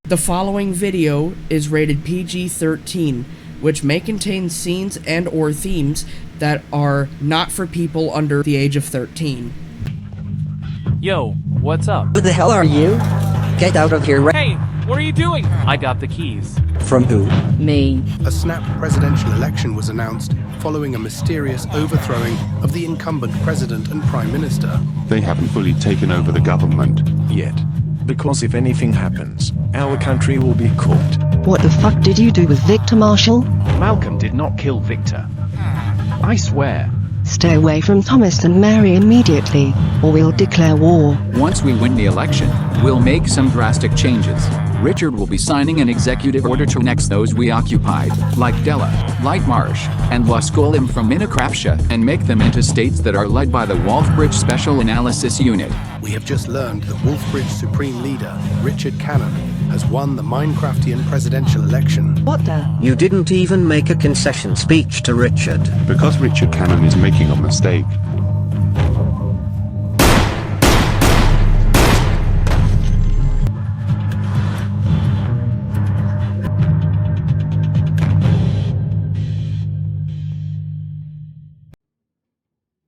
The following video is rated PG-13, which may contain scenes and or themes that are not for people under the age of 13. Yo, what's up? Who the hell are you? Get out of here. Hey, what are you doing? I got the keys. From who? Me. A snap presidential election was announced following a mysterious overthrowing of the incumbent president and prime minister. They haven't fully taken over the government yet. Because if anything happens, our country will be cooked. What the fuck did you do with Victor Marshall? Malcolm did not kill Victor. I swear. Stay away from Thomas and Mary immediately, or we'll declare war. Once we win the election, we'll make some drastic changes. Richard will be signing an executive order to annex those we occupied, like Della, Lightmarsh, and Lascolim from Minecraftia, and make them into states that are led by the Wolfbridge Special Analysis Unit. We have just learned that Wolfbridge Supreme Leader, Richard Cannon, has won the Minecraftian presidential election. What the? You didn't even make a concession speech to Richard. because Richard Cannon is making a mistake.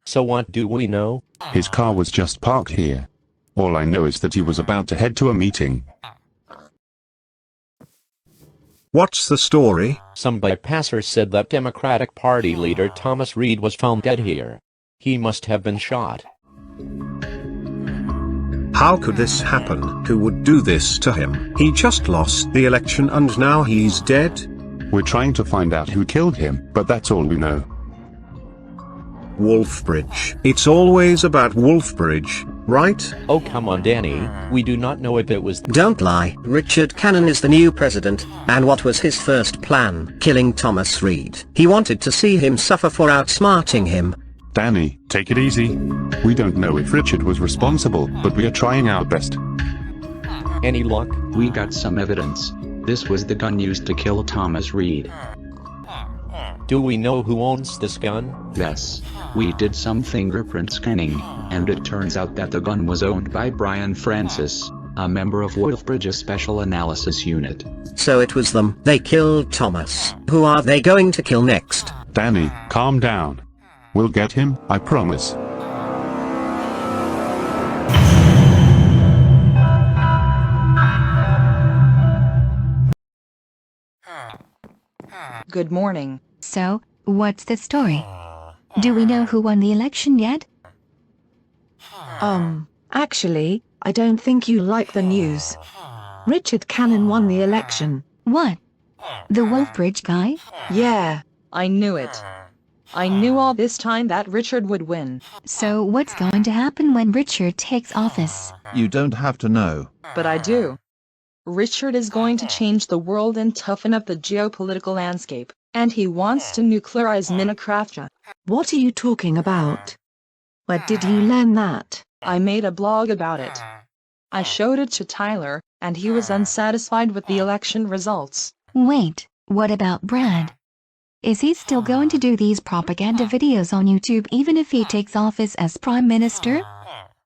So what do we know? His car was just parked here. All I know is that he was about to head to a meeting. What's the story? Some bypassers said that Democratic Party leader Thomas Reed was found dead here. He must have been shot. How could this happen? Who would do this to him? He just lost the election and now he's dead? We're trying to find out who killed him, but that's all we know. Wolfbridge. It's always about Wolfbridge, right? Oh come on Danny, we do not know if it was— Don't lie. Richard Cannon is the new president, and what was his first plan? Killing Thomas Reed. He wanted to see him suffer for outsmarting him. Danny, take it easy. We don't know if Richard was responsible, but we are trying our best. Any luck? We got some evidence. This was the gun used to kill Thomas Reed. Do we know who owns this gun? Yes. We did some fingerprint scanning, and it turns out that the gun was owned by Brian Francis, a member of Wolfbridge's Special Analysis Unit. So it was them. They killed Thomas. Who are they going to kill next? Danny, calm down. We'll get him, I promise. Good morning. So, what's the story? Do we know who won the election yet? Actually, I don't think you like the news. Richard Cannon won the election. What? The Wolfbridge guy? Yeah, I knew it. I knew all this time that Richard would win. So what's going to happen when Richard takes office? You don't have to know. But I do. Richard is going to change the world and toughen up the geopolitical landscape, and he wants to nuclearize Minecraftia. What are you talking about? Where did you learn that? I made a blog about it. I showed it to Tyler, and he was unsatisfied with the election results. Wait, what about Brad? Is he still going to do these propaganda videos on YouTube even if he takes office as Prime Minister?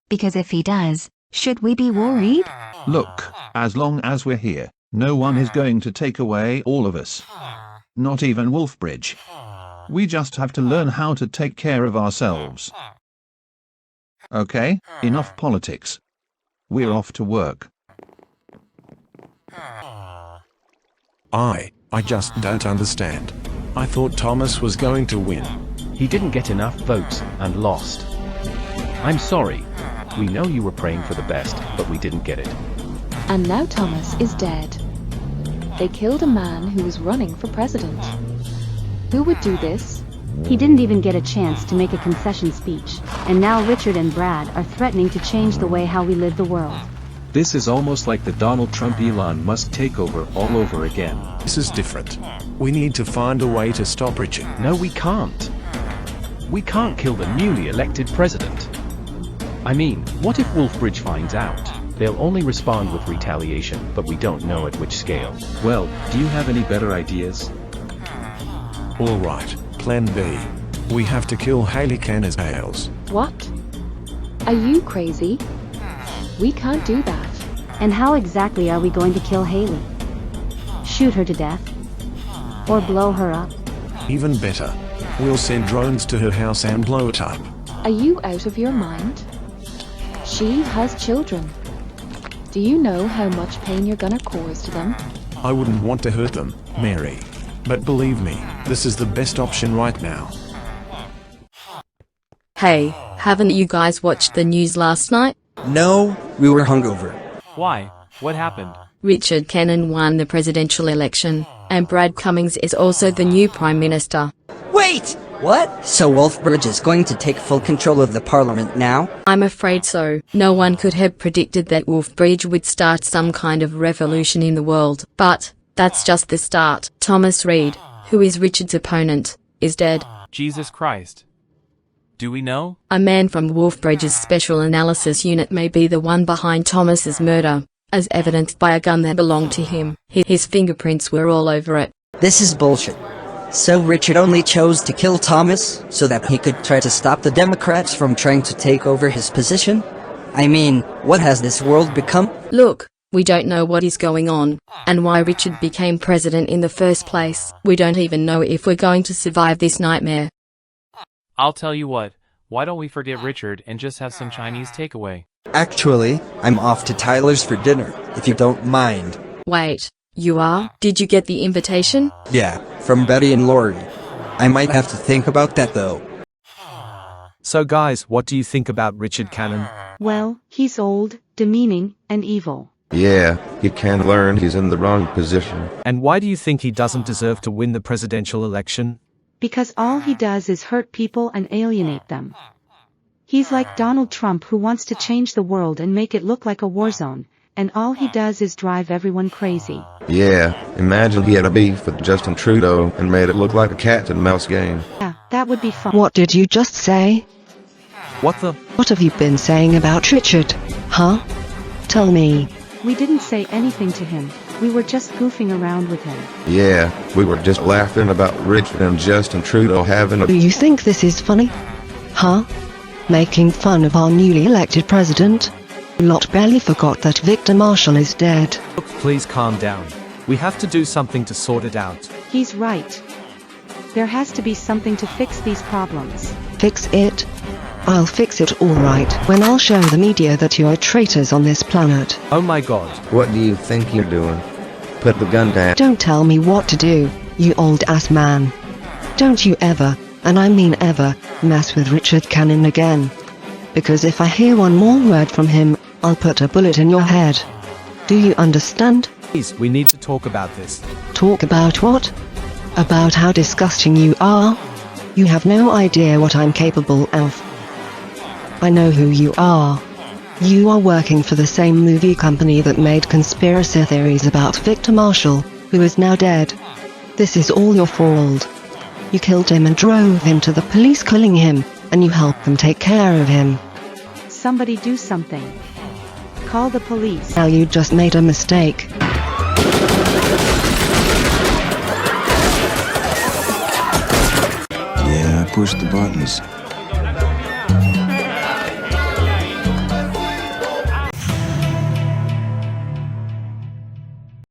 Because if he does, should we be worried? Look, as long as we're here, no one is going to take away all of us. Not even Wolfbridge. We just have to learn how to take care of ourselves. Okay, enough politics. We're off to work. I just don't understand. I thought Thomas was going to win. He didn't get enough votes and lost. I'm sorry. We know you were praying for the best, but we didn't get it. And now Thomas is dead. They killed a man who was running for president. Who would do this? He didn't even get a chance to make a concession speech, and now Richard and Brad are threatening to change the way how we live the world. This is almost like the Donald Trump Elon Musk takeover all over again. This is different. We need to find a way to stop Richard. No, we can't. We can't kill the newly elected president. I mean, what if Wolfbridge finds out? They'll only respond with retaliation, but we don't know at which scale. Well, do you have any better ideas? All right, plan B. We have to kill Hailey as Hales. What? Are you crazy? We can't do that. And how exactly are we going to kill Hailey? Shoot her to death? Or blow her up? Even better. We'll send drones to her house and blow it up. Are you out of your mind? She has children. Do you know how much pain you're gonna cause to them? I wouldn't want to hurt them, Mary. But believe me, this is the best option right now. Hey, haven't you guys watched the news last night? No, we were hungover. Why? What happened? Richard Cannon won the presidential election, and Brad Cummings is also the new prime minister. Wait! What? So Wolfbridge is going to take full control of the parliament now? I'm afraid so. No one could have predicted that Wolfbridge would start some kind of revolution in the world. But that's just the start. Thomas Reed, who is Richard's opponent, is dead. Jesus Christ. Do we know? A man from Wolfbridge's Special Analysis Unit may be the one behind Thomas's murder, as evidenced by a gun that belonged to him. His fingerprints were all over it. This is bullshit. So Richard only chose to kill Thomas so that he could try to stop the Democrats from trying to take over his position? I mean, what has this world become? Look, we don't know what is going on, and why Richard became president in the first place. We don't even know if we're going to survive this nightmare. I'll tell you what, why don't we forget Richard and just have some Chinese takeaway? Actually, I'm off to Tyler's for dinner, if you don't mind. Wait, you are? Did you get the invitation? Yeah, from Betty and Lori. I might have to think about that though. So guys, what do you think about Richard Cannon? Well, he's old, demeaning, and evil. Yeah, he can learn he's in the wrong position. And why do you think he doesn't deserve to win the presidential election? Because all he does is hurt people and alienate them. He's like Donald Trump, who wants to change the world and make it look like a war zone, and all he does is drive everyone crazy. Yeah, imagine he had a beef with Justin Trudeau and made it look like a cat and mouse game. Yeah, that would be fun. What did you just say? What the? What have you been saying about Richard? Huh? Tell me. We didn't say anything to him. We were just goofing around with him. Yeah, we were just laughing about Richard and Justin Trudeau having a... Do you think this is funny? Huh? Making fun of our newly elected president? Lot barely forgot that Victor Marshall is dead. Look, please calm down. We have to do something to sort it out. He's right. There has to be something to fix these problems. Fix it? I'll fix it all right when I'll show the media that you are traitors on this planet. Oh my god. What do you think you're doing? Put the gun down. Don't tell me what to do, you old-ass man. Don't you ever, and I mean ever, mess with Richard Cannon again. Because if I hear one more word from him, I'll put a bullet in your head. Do you understand? Please, we need to talk about this. Talk about what? About how disgusting you are? You have no idea what I'm capable of. I know who you are. You are working for the same movie company that made conspiracy theories about Victor Marshall, who is now dead. This is all your fault. You killed him and drove him to the police, killing him, and you helped them take care of him. Somebody do something. Call the police. Now you just made a mistake. Yeah, I pushed the buttons.